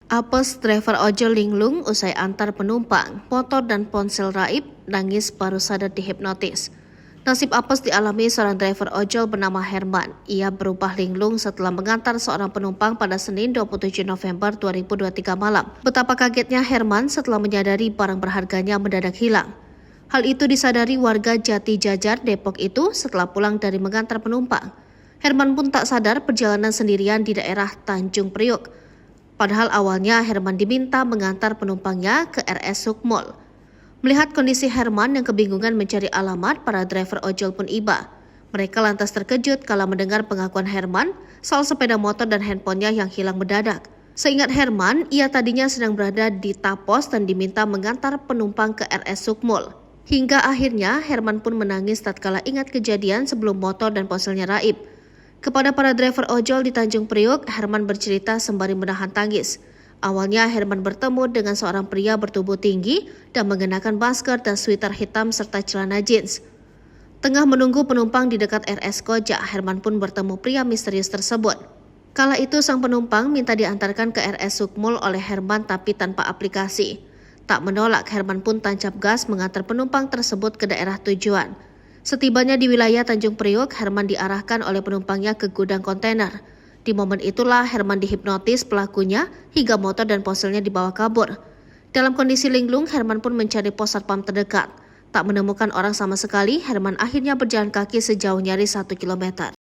Apes driver ojol linglung usai antar penumpang, motor dan ponsel raib, nangis baru sadar dihipnotis. Nasib apes dialami seorang driver ojol bernama Herman. Ia berubah linglung setelah mengantar seorang penumpang pada Senin 27 November 2023 malam. Betapa kagetnya Herman setelah menyadari barang berharganya mendadak hilang. Hal itu disadari warga Jati Jajar, Depok itu setelah pulang dari mengantar penumpang. Herman pun tak sadar perjalanan sendirian di daerah Tanjung Priok. Padahal awalnya Herman diminta mengantar penumpangnya ke RS Sukmol. Melihat kondisi Herman yang kebingungan mencari alamat, para driver ojol pun iba. Mereka lantas terkejut kala mendengar pengakuan Herman soal sepeda motor dan handphonenya yang hilang mendadak. Seingat Herman, ia tadinya sedang berada di Tapos dan diminta mengantar penumpang ke RS Sukmol. Hingga akhirnya Herman pun menangis tatkala ingat kejadian sebelum motor dan ponselnya raib. Kepada para driver ojol di Tanjung Priok, Herman bercerita sembari menahan tangis. Awalnya Herman bertemu dengan seorang pria bertubuh tinggi dan mengenakan masker dan sweater hitam serta celana jeans. Tengah menunggu penumpang di dekat RS Koja, Herman pun bertemu pria misterius tersebut. Kala itu sang penumpang minta diantarkan ke RS Sukmul oleh Herman tapi tanpa aplikasi. Tak menolak, Herman pun tancap gas mengantar penumpang tersebut ke daerah tujuan. Setibanya di wilayah Tanjung Priok, Herman diarahkan oleh penumpangnya ke gudang kontainer. Di momen itulah Herman dihipnotis pelakunya hingga motor dan ponselnya dibawa kabur. Dalam kondisi linglung, Herman pun mencari pos satpam terdekat. Tak menemukan orang sama sekali, Herman akhirnya berjalan kaki sejauh nyaris 1 kilometer.